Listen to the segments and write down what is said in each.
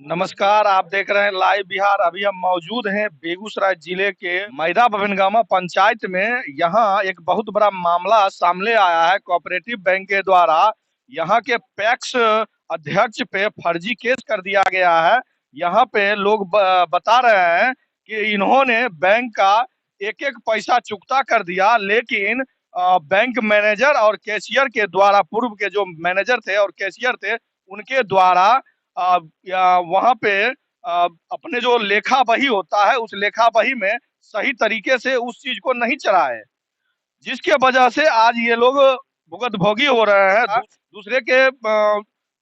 नमस्कार, आप देख रहे हैं लाइव बिहार। अभी हम मौजूद हैं बेगूसराय जिले के मैदा बभनगामा पंचायत में। यहाँ एक बहुत बड़ा मामला सामने आया है। कोऑपरेटिव बैंक के द्वारा यहाँ के पैक्स अध्यक्ष पे फर्जी केस कर दिया गया है। यहाँ पे लोग बता रहे हैं कि इन्होंने बैंक का एक एक पैसा चुकता कर दिया, लेकिन बैंक मैनेजर और कैशियर के द्वारा, पूर्व के जो मैनेजर थे और कैशियर थे, उनके द्वारा या वहां पे अपने जो लेखा बही होता है, उस लेखा बही में सही तरीके से उस चीज को नहीं चढ़ाए, जिसके वजह से आज ये लोग भुगतभोगी हो रहे हैं। दूसरे के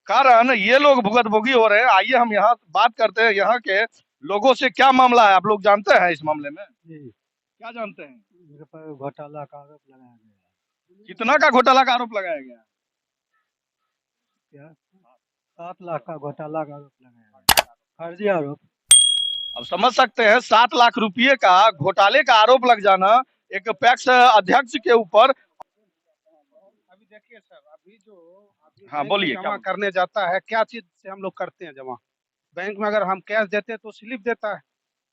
कारण ये लोग भुगतभोगी हो रहे हैं। आइए हम यहाँ बात करते हैं यहाँ के लोगों से। क्या मामला है, आप लोग जानते हैं इस मामले में? जी, क्या जानते हैं? मेरे पर घोटाला का आरोप लगाया गया है। कितना का घोटाला का आरोप लगाया गया है? क्या 7 लाख का घोटाला का आरोप लगाया गया है। फर्जी आरोप। अब समझ सकते हैं 7 लाख रुपये का घोटाले का आरोप लग जाना एक पैक्स अध्यक्ष के ऊपर। अभी देखिए सर, अभी हाँ बैंक में बोलिए। जमा करने जाता है, क्या चीज से हम लोग करते हैं जमा? बैंक में अगर हम कैश देते हैं तो स्लिप देता है।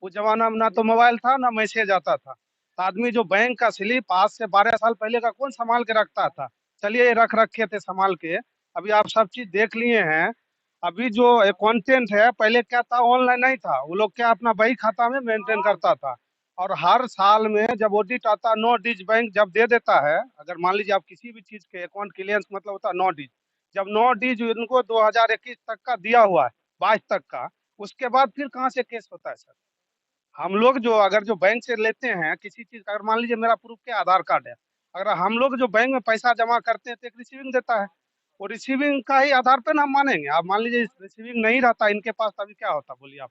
उस जमाना में ना तो मोबाइल था ना मैसेज आता था, तो आदमी जो बैंक का स्लिप आज से 12 साल पहले का कौन संभाल के रखता था? चलिए ये रख रखे थे संभाल के। अभी आप सब चीज देख लिए हैं। अभी जो अकाउंटेंट है, पहले क्या था, ऑनलाइन नहीं था, वो लोग क्या अपना बही खाता में मेंटेन करता था। और हर साल में जब ऑडिट आता, 9 डिज बैंक जब दे देता है, अगर मान लीजिए आप किसी भी चीज के अकाउंट क्लियरेंस मतलब होता है 9 डिज, जब 9 डिज इनको 2021 तक का दिया हुआ है, 22 तक का, उसके बाद फिर कहाँ से केस होता है सर? हम लोग जो अगर जो बैंक से लेते हैं किसी चीज का, अगर मान लीजिए मेरा प्रूफ के आधार कार्ड है, अगर हम लोग जो बैंक में पैसा जमा करते हैं तो एक रिसीविंग देता है, वो रिसीविंग का ही आधार पे ना हम मानेंगे? आप मान लीजिए रिसीविंग नहीं रहता इनके पास, तभी क्या होता बोलिए आप?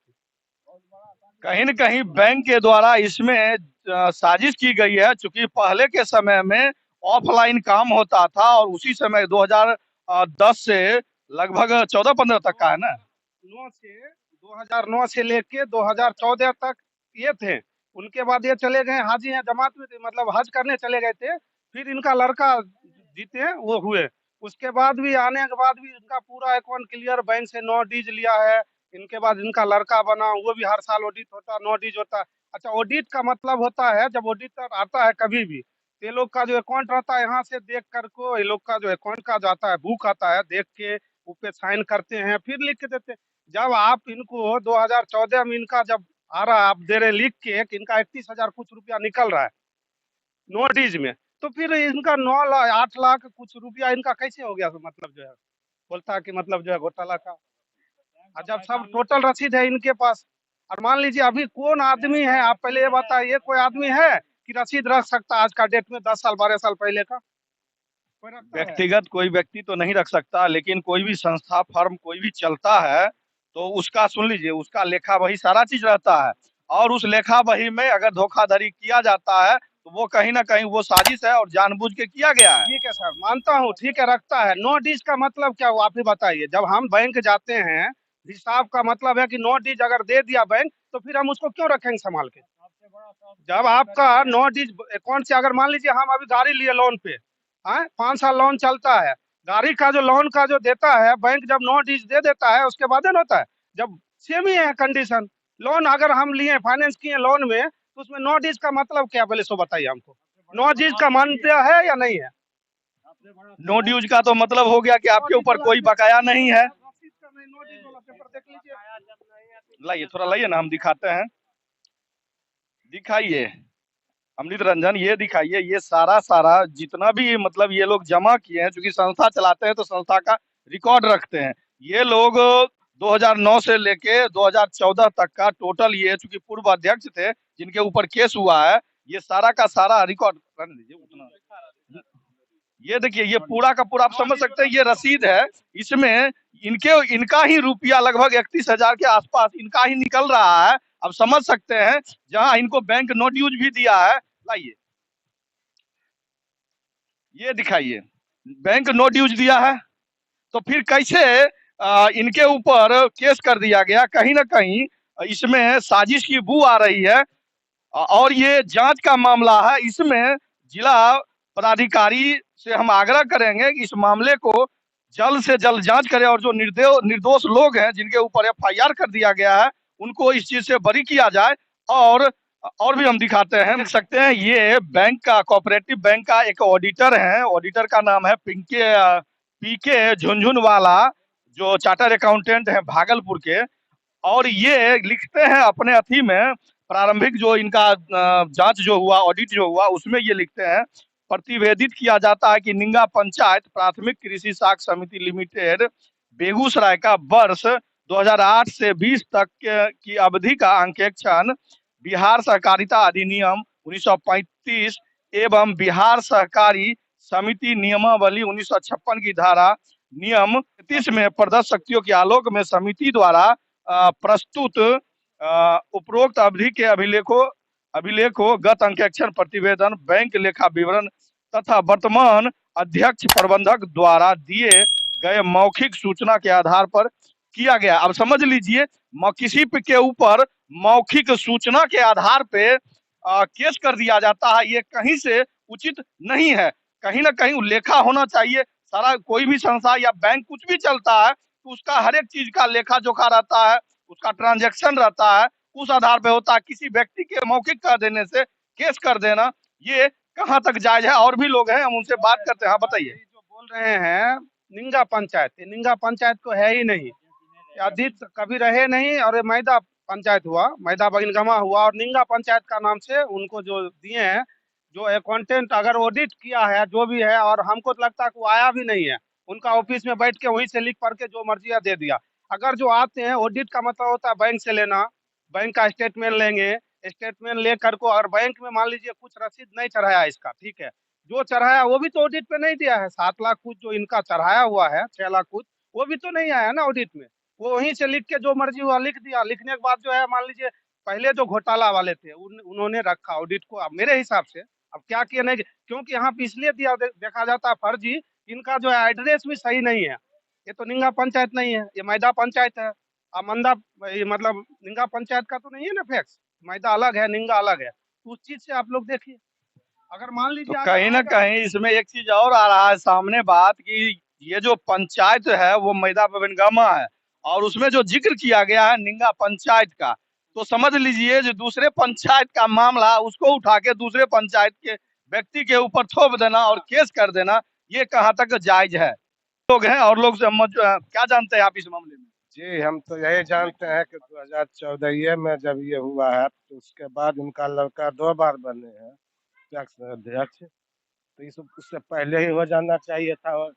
कहीं न कहीं बैंक के द्वारा इसमें साजिश की गई है, चूंकि पहले के समय में ऑफलाइन काम होता था और उसी समय 2010 से लगभग 14-15 तक का है ना। 2009 से लेके 2014 तक ये थे। उनके बाद ये चले गए हाजी हैं, जमात में थे, मतलब हज करने चले गए थे। फिर इनका लड़का जीते वो हुए, उसके बाद भी आने के बाद भी इनका पूरा अकाउंट क्लियर, बैंक से 9 डिज लिया है। इनके बाद इनका लड़का बना, वो भी हर साल ऑडिट होता, 9 डिज होता है। अच्छा, ऑडिट का मतलब होता है जब ऑडिटर आता है कभी भी, तो ये लोग का जो अकाउंट रहता है, यहाँ से देख कर को ये लोग का जो अकाउंट का जो आता है बुक आता है, देख के उस पे साइन करते हैं, फिर लिख के देते हैं। जब आप इनको 2014 में इनका जब आ रहा, आप दे रहे लिख के कि इनका 31,000 कुछ रुपया निकल रहा है 9 डिज में, तो फिर इनका 9 लाख 8 लाख कुछ रुपया इनका कैसे हो गया? तो मतलब जो है बोलता है कि मतलब जो है घोटाला का। और जब सब टोटल रसीद है इनके पास, और मान लीजिए अभी कौन आदमी है, आप पहले ये बताइए, कोई आदमी है कि रसीद रख सकता है आज का डेट में, 10 साल 12 साल पहले का? कोई रखता है? व्यक्तिगत कोई व्यक्ति तो नहीं रख सकता, लेकिन कोई भी संस्था, फर्म कोई भी चलता है तो उसका सुन लीजिए, उसका लेखा बही सारा चीज रहता है। और उस लेखा बही में अगर धोखाधड़ी किया जाता है तो वो कहीं ना कहीं वो साजिश है और जानबूझ के किया गया है। ठीक है सर, मानता हूँ, ठीक है रखता है। 9 डिज का मतलब क्या हुआ आप ही बताइए? जब हम बैंक जाते हैं, हिसाब का मतलब है कि 9 डिज अगर दे दिया बैंक, तो फिर हम उसको क्यों रखेंगे संभाल के? जब आपका 9 डिज अकाउंट से, अगर मान लीजिए हम अभी गाड़ी लिए लोन पे, हाँ 5 साल लोन चलता है, गाड़ी का जो लोन का जो देता है बैंक, जब 9 डिज दे देता है उसके बाद होता है। जब सेम ही है कंडीशन, लोन अगर हम लिए, फाइनेंस किए लोन में, तो उसमें 9 डिज का मतलब क्या, पहले सो बताइए हमको। 9 डिज का मानते है या नहीं है? नो ड्यूज का तो मतलब हो गया कि आपके ऊपर कोई बकाया नहीं है। लाइए, थोड़ा लाइए ना, हम दिखाते हैं। दिखाइए अमृत रंजन, ये दिखाइए, ये सारा सारा जितना भी मतलब ये लोग जमा किए हैं, क्योंकि संस्था चलाते हैं तो संस्था का रिकॉर्ड रखते हैं। ये लोग 2009 से लेके 2014 तक का टोटल, ये चूंकि पूर्व अध्यक्ष थे जिनके ऊपर केस हुआ है, ये सारा का सारा रिकॉर्ड रन लीजिए उतना। ये देखिए, ये पूरा का पूरा आप समझ सकते हैं, ये रसीद है। इसमें इनका ही रुपया लगभग 31,000 के आसपास इनका ही निकल रहा है। अब समझ सकते हैं, जहां इनको बैंक नो ड्यूज भी दिया है। लाइए, ये दिखाइए, बैंक नो ड्यूज दिया है, तो फिर कैसे इनके ऊपर केस कर दिया गया? कहीं ना कहीं इसमें साजिश की बू आ रही है। और ये जांच का मामला है, इसमें जिला पदाधिकारी से हम आग्रह करेंगे कि इस मामले को जल्द से जल्द जांच करे और जो निर्दोष लोग हैं जिनके ऊपर एफआईआर कर दिया गया है उनको इस चीज से बरी किया जाए। और भी हम दिखाते हैं, देख सकते हैं ये बैंक का, कोऑपरेटिव बैंक का एक ऑडिटर है। ऑडिटर का नाम है पीके झुनझुनवाला, जो चार्टर अकाउंटेंट है भागलपुर के। और ये लिखते हैं अपने अथी में, प्रारंभिक जो इनका जांच जो हुआ, ऑडिट जो हुआ, उसमें ये लिखते हैं, प्रतिवेदित किया जाता है कि निंगा पंचायत प्राथमिक कृषि साख समिति लिमिटेड बेगूसराय का वर्ष 2008 से 20 तक की अवधि का अंकेक्षण बिहार सहकारिता अधिनियम 1935 एवं बिहार सहकारी समिति नियमावली 1956 की धारा नियम 33 में प्रदत्त शक्तियों के आलोक में समिति द्वारा प्रस्तुत उपरोक्त अवधि के अभिलेखों गत अंकेक्षण प्रतिवेदन बैंक लेखा विवरण तथा वर्तमान अध्यक्ष प्रबंधक द्वारा दिए गए मौखिक सूचना के आधार पर किया गया। अब समझ लीजिए, किसी के ऊपर मौखिक सूचना के आधार पे केस कर दिया जाता है, ये कहीं से उचित नहीं है। कहीं ना कहीं लेखा होना चाहिए। सारा कोई भी संस्था या बैंक कुछ भी चलता है तो उसका हर एक चीज का लेखा जोखा रहता है, उसका ट्रांजैक्शन रहता है, उस आधार पे होता है। किसी व्यक्ति के मौखिक कर देने से केस कर देना, ये कहाँ तक जायज है? और भी लोग हैं, हम उनसे बात करते हैं। हाँ बताइए। जो बोल रहे हैं निंगा पंचायत, ये निंगा पंचायत को है ही नहीं, अधिक कभी रहे नहीं। और ये मैदा पंचायत हुआ, मैदा बगिनगमा हुआ, और निंगा पंचायत का नाम से उनको जो दिए हैं, जो अकाउंटेंट अगर ऑडिट किया है जो भी है, और हमको तो लगता है कि वो आया भी नहीं है, उनका ऑफिस में बैठ के वहीं से लिख पढ़ के जो मर्जी है दे दिया। अगर जो आते हैं, ऑडिट का मतलब होता है बैंक से लेना, बैंक का स्टेटमेंट लेंगे, स्टेटमेंट लेकर को अगर बैंक में मान लीजिए कुछ रसीद नहीं चढ़ाया इसका, ठीक है, जो चढ़ाया वो भी तो ऑडिट पे नहीं दिया है। 7 लाख कुछ जो इनका चढ़ाया हुआ है, 6 लाख कुछ, वो भी तो नहीं आया ना ऑडिट में। वो वहीं से लिख के जो मर्जी हुआ लिख दिया। लिखने के बाद जो है मान लीजिए पहले जो घोटाला वाले थे उन्होंने रखा ऑडिट को। अब मेरे हिसाब से अब क्या किए नहीं, क्योंकि यहाँ पे इसलिए दिया देखा जाता है फर्जी, इनका जो है एड्रेस भी सही नहीं है। ये तो निंगा पंचायत नहीं है, ये मैदा पंचायत है। अब मंदा, ये मतलब निंगा पंचायत का तो नहीं है ना फैक्स, मैदा अलग है निंगा अलग है। तो उस चीज से आप लोग देखिए, अगर मान तो लीजिए अगर कहीं ना आएगा। कहीं इसमें एक चीज और आ रहा है सामने बात, कि ये जो पंचायत है वो मैदा बबिनगामा है, और उसमें जो जिक्र किया गया है निंगा पंचायत का, तो समझ लीजिए जो दूसरे पंचायत का मामला उसको उठा के दूसरे पंचायत के व्यक्ति के ऊपर थोप देना और केस कर देना, ये कहाँ तक जायज है? लोग हैं और लोग क्या जानते हैं आप इस मामले में? जी, हम तो यही जानते हैं कि 2014 में जब ये हुआ है तो उसके बाद इनका लड़का 2 बार बने हैं पैक्स अध्यक्ष। तो इस उससे पहले ही हो जाना चाहिए था। और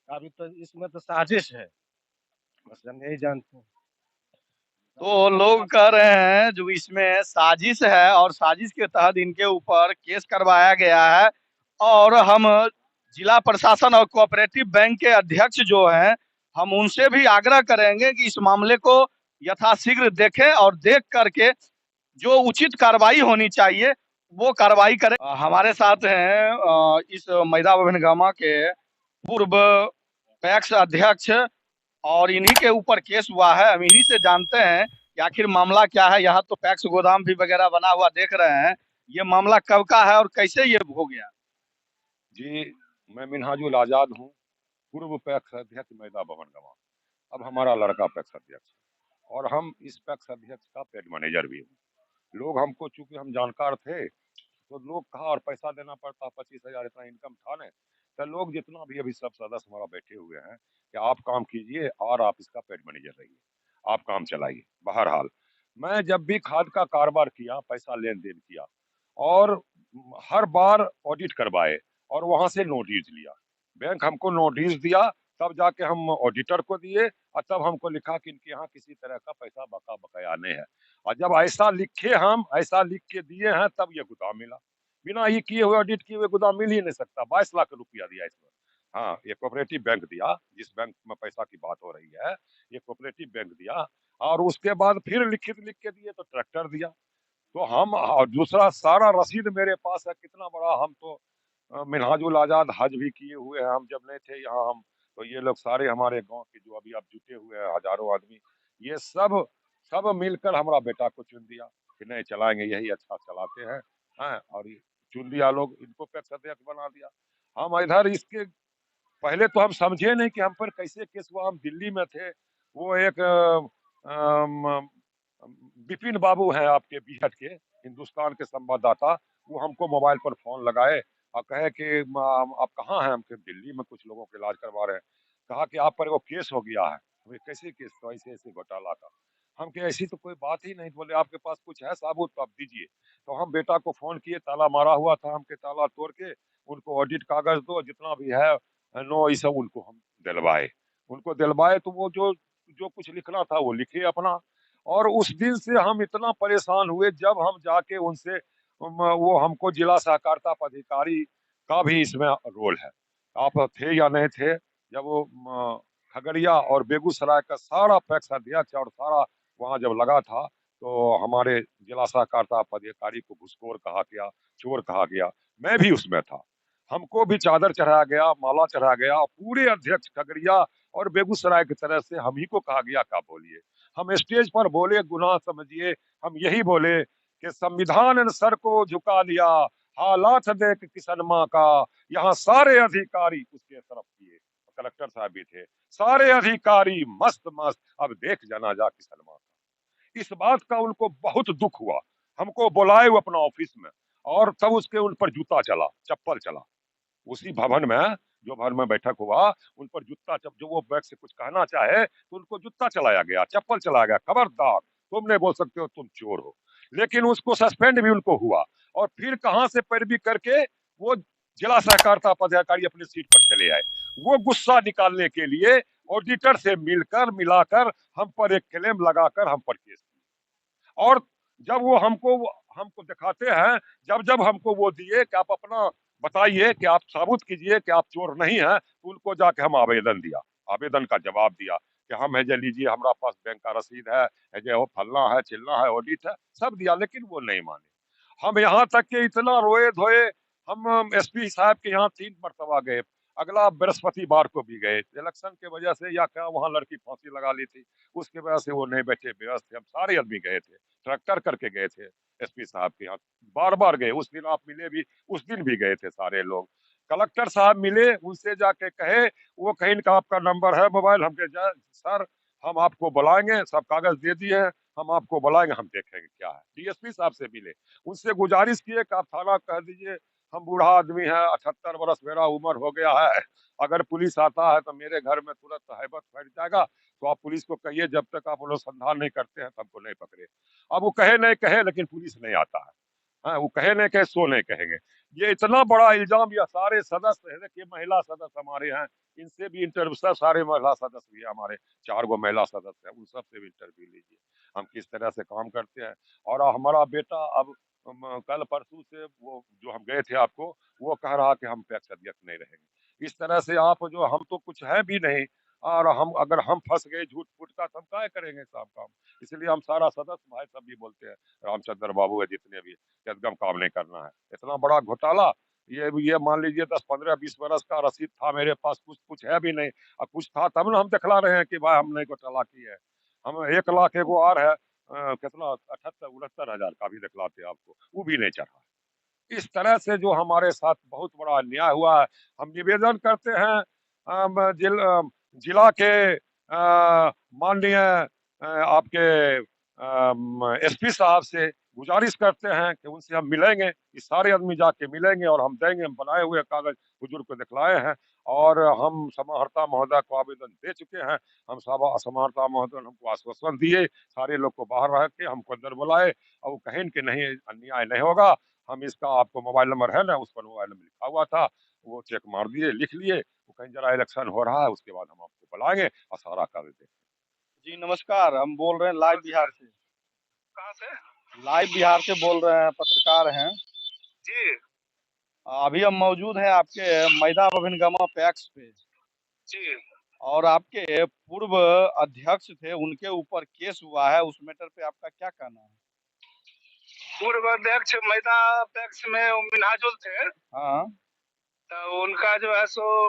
अभी तो इसमें तो साजिश है, बस हम यही जानते हैं। तो लोग कह रहे हैं जो इसमें साजिश है और साजिश के तहत इनके ऊपर केस करवाया गया है। और हम जिला प्रशासन और कोऑपरेटिव बैंक के अध्यक्ष जो हैं, हम उनसे भी आग्रह करेंगे कि इस मामले को यथाशीघ्र देखें और देख करके जो उचित कार्रवाई होनी चाहिए वो कार्रवाई करें। हमारे साथ हैं इस मैदा बभिनगामा के पूर्व पैक्स अध्यक्ष, और इन्हीं के ऊपर केस हुआ है। हम इन्हीं से जानते हैं कि आखिर मामला क्या है। यहाँ तो पैक्स गोदाम भी वगैरह बना हुआ देख रहे हैं, ये मामला कब का है और कैसे ये हो गया? जी, मैं मिन्हाजुल आजाद हूँ, पूर्व पैक्स अध्यक्ष मैदा बभनगमा। अब हमारा लड़का पैक्स अध्यक्ष है और हम इस पैक्स अध्यक्ष का पेड मैनेजर भी हूँ। लोग हमको, चूंकि हम जानकार थे, तो लोग कहा, और पैसा देना पड़ता, 25,000 इतना इनकम था ने, तो लोग जितना भी अभी सब सदस्य हमारा बैठे हुए हैं कि आप काम कीजिए और आप इसका पेड मैनेजर रहिए, आप काम चलाइए। बहरहाल मैं जब भी खाद का कारोबार किया, पैसा लेन देन किया, और हर बार ऑडिट करवाए और वहां से नोटिस लिया। बैंक हमको नोटिस दिया, तब जाके हम ऑडिटर को दिए, और तब हमको लिखा कि इनके यहाँ किसी तरह का पैसा बकाया नहीं है। और जब ऐसा लिख के दिए हैं, तब ये गोदाम मिला। बिना ये किए हुए, ऑडिट किए हुए गोदाम मिल ही नहीं सकता। 22 लाख रुपया दिया इसमें। हाँ, ये कोऑपरेटिव बैंक दिया, जिस बैंक में पैसा की बात हो रही है, ये कोऑपरेटिव बैंक दिया। और उसके बाद फिर लिख के दिए तो ट्रैक्टर दिया। तो हम, और दूसरा सारा रसीद मेरे पास है, कितना बड़ा। हम तो मिन्हाजुल आजाद हज भी किए हुए हैं। हम जब नहीं थे यहाँ, हम तो ये लोग सारे हमारे गांव के जो अभी आप जुटे हुए हैं, हजारों आदमी, ये सब सब मिलकर हमारा बेटा को चुन दिया कि नहीं चलाएंगे, यही अच्छा चलाते हैं। हाँ, और ये चुन दिया लोग, इनको पैक्स अध्यक्ष बना दिया। हम इधर इसके पहले तो हम समझे नहीं कि हम पर कैसे केस हुआ। हम दिल्ली में थे, वो एक विपिन बाबू हैं आपके बिहट के, हिंदुस्तान के संवाददाता, वो हमको मोबाइल पर फोन लगाए और कहे कि आप कहाँ हैं? हम कहे दिल्ली में कुछ लोगों के इलाज करवा रहे हैं। कहा कि आप पर वो केस हो गया है। हमें कैसे केस? तो ऐसे ऐसे घोटाला का। हम कहे ऐसी तो कोई बात ही नहीं। बोले आपके पास कुछ है साबुत तो आप दीजिए। तो हम बेटा को फोन किए, ताला मारा हुआ था, हमके ताला तोड़ के उनको ऑडिट कागज दो जितना भी है, नो, ये सब उनको हम दिलवाए। उनको दिलवाए तो वो जो जो कुछ लिखना था वो लिखे अपना। और उस दिन से हम इतना परेशान हुए, जब हम जाके उनसे वो हमको जिला सहकारिता पदाधिकारी का भी इसमें रोल है। आप थे या नहीं थे, जब वो खगड़िया और बेगूसराय का सारा पैक्स अध्यक्ष और सारा वहाँ जब लगा था, तो हमारे जिला सहकारिता पदाधिकारी को घुसखोर कहा गया, चोर कहा गया। मैं भी उसमें था। हमको भी चादर चढ़ाया गया, माला चढ़ाया गया। पूरे अध्यक्ष खगड़िया और बेगूसराय की तरफ से हम ही को कहा गया क्या बोलिए। हम स्टेज पर बोले, गुनाह समझिए, हम यही बोले कि संविधान ने सर को झुका लिया, हालात देख किशन माँ का, यहाँ सारे अधिकारी उसके तरफ किए। कलेक्टर साहब भी थे, सारे अधिकारी मस्त मस्त, अब देख जाना जा किशन माँ का। इस बात का उनको बहुत दुख हुआ। हमको बुलाए वो अपना ऑफिस में, और तब उसके उन पर जूता चला, चप्पल चला। उसी भवन में, जो भवन में बैठक हुआ, उन पर जूता जो वो बैठ से कुछ कहना चाहे तो उनको जूता चलाया गया, चप्पल चलाया गया। खबरदार, तुम नहीं बोल सकते हो, तुम चोर हो। लेकिन उसको सस्पेंड भी उनको हुआ। और फिर कहां से पैरवी करके वो जिला सहकारिता पदाधिकारी अपनी सीट पर चले आए। वो गुस्सा निकालने के लिए ऑडिटर से मिलकर मिलाकर हम पर एक क्लेम लगाकर हम पर केस किया। और जब वो हमको दिखाते हैं, जब जब हमको वो दिए कि आप अपना बताइए, कि आप साबुत कीजिए कि आप चोर नहीं हैं, तो उनको जाके हम आवेदन दिया, आवेदन का जवाब दिया कि हम है जे लीजिए, हमारा पास बैंक का रसीद है जे वो फलना है चिलना है, ऑडिट है, सब दिया। लेकिन वो नहीं माने। हम यहाँ तक के इतना रोए धोए, हम एसपी साहब के यहाँ 3 मरतबा गए। अगला बृहस्पतिवार को भी गए। इलेक्शन के वजह से या क्या वहाँ लड़की फांसी लगा ली थी, उसके वजह से वो नहीं बैठे, व्यस्त थे। हम सारे आदमी गए थे, ट्रैक्टर करके गए थे एसपी साहब के यहाँ। बार बार गए। उस दिन आप मिले भी, उस दिन भी गए थे सारे लोग। कलेक्टर साहब मिले, उनसे जाके कहे, वो कहीं इनका आपका नंबर है मोबाइल, हम कहे सर हम आपको बुलाएंगे, सब कागज दे दिए हैं, हम आपको बुलाएंगे, हम देखेंगे क्या है। डीएसपी साहब से मिले, उनसे गुजारिश किए कि आप थाना कह दीजिए, हम बूढ़ा आदमी है, 78 वर्ष मेरा उम्र हो गया है, अगर पुलिस आता है तो मेरे घर में तुरंत हैबत फैल जाएगा, तो आप पुलिस को कहिए जब तक आप अनुसंधान नहीं करते हैं तब को नहीं पकड़े। अब वो कहे नहीं कहे, लेकिन पुलिस नहीं आता है। हाँ, वो कहे नहीं कहे, सो नहीं कहेंगे। ये इतना बड़ा इल्जाम, या सारे सदस्य है कि महिला सदस्य हमारे हैं, इनसे भी इंटरव्यू, सब सारे महिला सदस्य भी हमारे 4 गो महिला सदस्य हैं, उन सब से भी इंटरव्यू लीजिए, हम किस तरह से काम करते हैं। और हमारा बेटा अब कल परसों से, वो जो हम गए थे आपको, वो कह रहा कि हम पैक्स अध्यक्ष नहीं रहेंगे। इस तरह से आप जो, हम तो कुछ है भी नहीं, और हम अगर हम फंस गए झूठ फूट का, तो हम क्या करेंगे सब काम। इसलिए हम सारा सदस्य भाई सब भी बोलते हैं, रामचंद्र बाबू है जितने भी, एकदम काम नहीं करना है। इतना बड़ा घोटाला, ये मान लीजिए 10-15-20 बरस का रसीद था मेरे पास, कुछ है भी नहीं। और कुछ था तब ना हम दिखला रहे हैं कि भाई हमने घोटाला की है। हम 1 लाख एगो और है, कितना 78-69 हजार का भी दिखलाते आपको, वो भी नहीं चढ़ा। इस तरह से जो हमारे साथ बहुत बड़ा अन्याय हुआ है, हम निवेदन करते हैं जिला के माननीय आपके एसपी साहब से गुजारिश करते हैं कि उनसे हम मिलेंगे, इस सारे आदमी जाके मिलेंगे और हम देंगे। हम बनाए हुए कागज बुजुर्ग को दिखलाए हैं, और हम समाहर्ता महोदय को आवेदन दे चुके हैं। हम सब समाहर्ता महोदय हमको आश्वासन दिए, सारे लोग को बाहर रह के हमको अंदर बुलाए, और वो कहें कि नहीं अन्याय नहीं होगा। हम इसका, आपको मोबाइल नंबर है ना, उस पर मोबाइल नंबर लिखा हुआ था, वो चेक मार दिए, लिख लिए। वो कहीं जरा इलेक्शन हो रहा है, उसके बाद हम आपको बुलाएंगे और सारा कागज देंगे। जी नमस्कार, हम बोल रहे हैं लाइव बिहार से। कहाँ से? लाइव बिहार से बोल रहे हैं, पत्रकार हैं। जी अभी हम मौजूद हैं आपके मैदा बभिनगामा पैक्स पे, जी। और आपके पूर्व अध्यक्ष थे, उनके ऊपर केस हुआ है। उस मैटर पे आपका क्या कहना है? पूर्व अध्यक्ष मैदा पैक्स में मिनहाजुल थे, हाँ। तो उनका जो है सो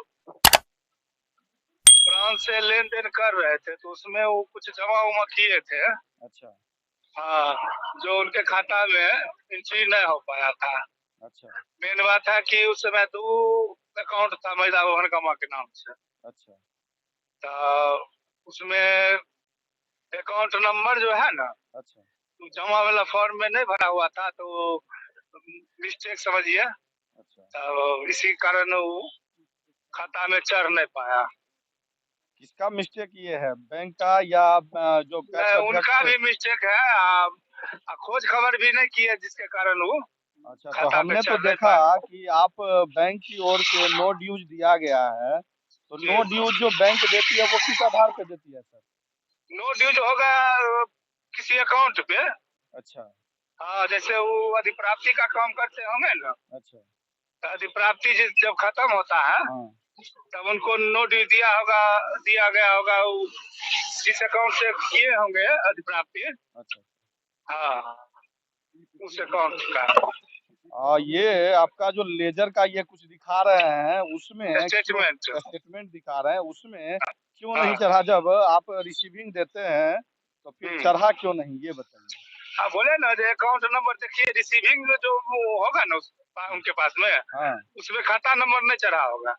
फ्रांस से लेन देन कर रहे थे, तो उसमें वो कुछ जमा उमा किए थे। अच्छा हाँ, जो उनके खाता में एंट्री नहीं हो पाया था। अच्छा। मेन बात है कि उस समय अकाउंट था मैदा भवन गमा के नाम से। अच्छा तो उसमें अकाउंट नंबर जो है ना, अच्छा जमा वाला फॉर्म में नहीं भरा हुआ था, तो मिस्टेक समझिए। अच्छा। तो इसी कारण वो खाता में चढ़ नहीं पाया। किसका मिस्टेक ये है, बैंक का या जो पैक्स अध्यक्ष उनका थे? भी मिस्टेक है। खोज खबर भी नहीं किए, जिसके कारण वो अच्छा, तो खाता पे हमने तो चढ़ नहीं देखा पाया। कि आप बैंक की ओर से नो ड्यूज दिया गया है, तो जी। नो ड्यूज जो बैंक देती है वो किस आधार पे देती है सर? नो ड्यूज होगा किसी अकाउंट पे। अच्छा हाँ, जैसे वो अधिप्राप्ति का काम करते होंगे ना, अच्छा। तो अधिप्राप्ति जब खत्म होता है, हाँ तब उनको नो ड्यू दिया गया होगा, वो जिस अकाउंट से किए होंगे अधिप्राप्ति। अच्छा। हाँ, उस अकाउंट का ये आपका जो लेजर का ये कुछ दिखा रहे हैं उसमें स्टेटमेंट। स्टेटमेंट दिखा रहे हैं उसमें क्यों नहीं हाँ। चढ़ा? जब आप रिसीविंग देते हैं तो फिर चढ़ा क्यों नहीं, ये बताइए। हाँ, बोले ना, जो अकाउंट नंबर देखिए, रिसीविंग में जो वो होगा ना उनके पास में, हाँ, उसमें खाता नंबर नहीं चढ़ा होगा।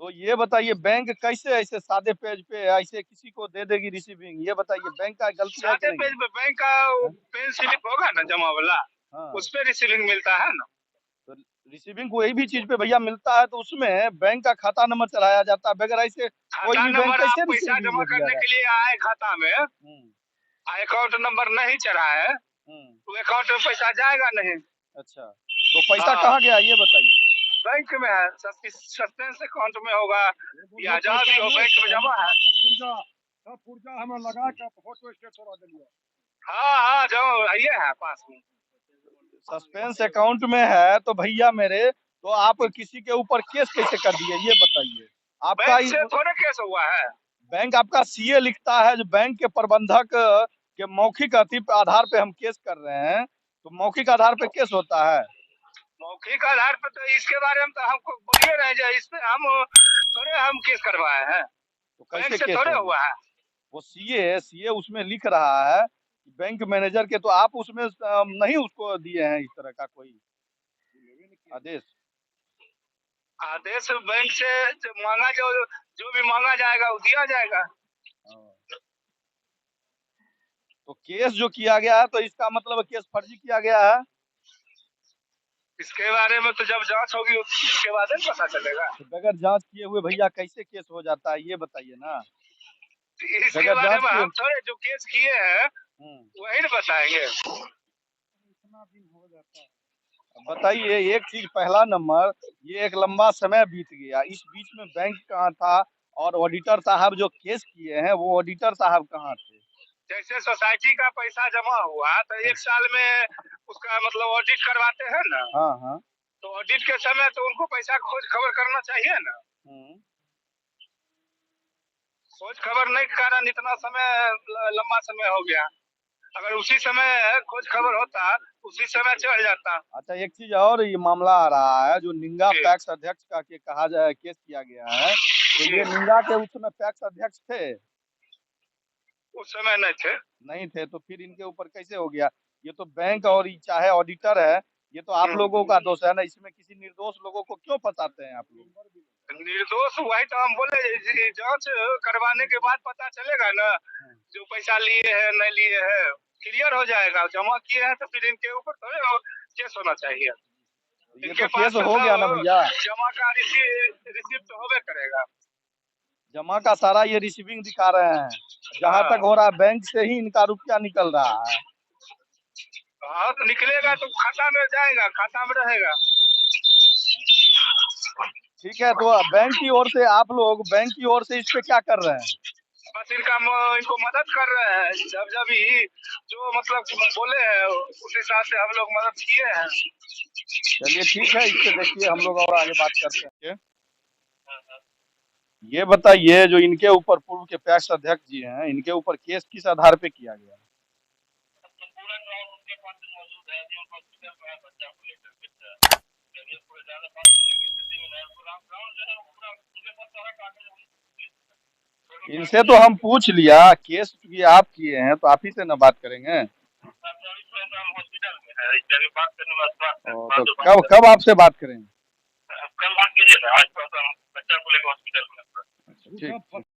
तो ये बताइए बैंक कैसे ऐसे सादे पेज पे ऐसे किसी को दे देगी रिसीविंग? ये बताइए, बैंक का गलती है कि सादे नहीं? पेज पे बैंक का पेन स्लिप होगा ना जमा वाला, हाँ, उस पे रिसीविंग मिलता है ना। तो रिसीविंग कोई भी चीज पे भैया मिलता है तो उसमें बैंक का खाता नंबर चढ़ाया जाता है, बगैर ऐसे कोई खाता भी बैंक नंबर, आप कैसे पैसा रिसीविंग जमा दे दिया करने जाए? के लिए आए खाता में, अकाउंट नंबर नहीं चढ़ा है, तो अकाउंट में पैसा जाएगा नहीं। अच्छा, तो पैसा हाँ। कहाँ गया ये बताइए। बैंक में है, सस्पेंस अकाउंट में होगा, या जहाँ भी हो बैंक में जमा है। सब पुर्जा हमें लगा के फोटो स्टेट करा दिलिए। हाँ हाँ, जो ये है पास में। सस्पेंस अकाउंट में है तो भैया मेरे, तो आप किसी के ऊपर केस कैसे कर दिए ये बताइए। आपका बैंक से थोड़े केस हुआ है। बैंक आपका सीए लिखता है जो बैंक के प्रबंधक के मौखिक अति आधार पे हम केस कर रहे हैं, तो मौखिक आधार पे केस होता है। मौखिक आधार पर तो इसके बारे में तो हमको बोलिए रहे जाए, इस पे हम थोड़े हम केस करवाए हैं, तो बैंक कैसे से केस थोड़े होगा? हुआ है। वो सीए उसमें लिख रहा है कि बैंक मैनेजर के, तो आप उसमें नहीं उसको दिए हैं इस तरह का कोई आदेश? आदेश बैंक से मांगा, जो भी मांगा जाएगा वो दिया जाएगा। तो केस जो किया गया है तो इसका मतलब केस फर्जी किया गया है। इसके बारे में तो जब जांच होगी उसके बाद ही पता चलेगा। तो बगैर जांच किए हुए भैया कैसे केस हो जाता है ये बताइए ना। इसके बगैर बारे जांच में किए। हम थोड़े जो केस किए हैं वही ना बताएंगे। बताइए एक चीज, पहला नंबर, ये एक लंबा समय बीत गया, इस बीच में बैंक कहाँ था और ऑडिटर साहब जो केस किए हैं वो ऑडिटर साहब कहाँ थे? जैसे सोसाइटी का पैसा जमा हुआ तो एक साल में उसका मतलब ऑडिट करवाते हैं ना। हाँ हाँ। तो ऑडिट के समय तो उनको पैसा खोज खबर करना चाहिए ना। खोज खबर नहीं के कारण इतना समय, लंबा समय हो गया। अगर उसी समय खोज खबर होता, उसी समय चढ़ जाता। अच्छा, एक चीज और ये मामला आ रहा है जो निंगा पैक्स अध्यक्ष का के कहा जाए केस किया गया है, तो ये निंगा के उस समय पैक्स अध्यक्ष थे? उस समय नहीं थे, तो फिर इनके ऊपर कैसे हो गया? ये तो बैंक और चाहे ऑडिटर है, ये तो आप लोगों का दोष है ना, इसमें किसी निर्दोष लोगों को क्यों फंसाते हैं आप लोग? निर्दोष वही तो हम बोले, जांच करवाने के बाद पता चलेगा ना, जो पैसा लिए है नहीं लिए है क्लियर हो जाएगा। जमा किए हैं तो फिर इनके ऊपर थोड़े केस होना चाहिए। ये तो केस हो गया ना भैया। जमा का रिसिप्ट होबे करेगा। जमा का सारा ये रिसीविंग दिखा रहे हैं, जहाँ तक हो रहा है बैंक से ही इनका रुपया निकल रहा है। हाँ, तो निकलेगा तो खाता में जाएगा, खाता में रहेगा। ठीक है, तो बैंक की ओर से आप लोग बैंक की ओर से इस पे क्या कर रहे हैं? बस इनको मदद कर रहे हैं, जब जब ही जो मतलब बोले हैं उस हिसाब से हम लोग मदद किए हैं। चलिए ठीक है, इससे देखिए हम लोग और आगे बात करते हैं। ये बताइए जो इनके ऊपर पूर्व के पैक्स अध्यक्ष जी हैं, इनके ऊपर केस किस आधार पे किया गया? इनसे तो हम पूछ लिया, केस चूंकि आप किए हैं तो आप ही से ना बात करेंगे। तो कब आपसे बात करेंगे? कल बात कीजिए था, आज थोड़ा सा बच्चा को लेकर हॉस्पिटल में। ठीक।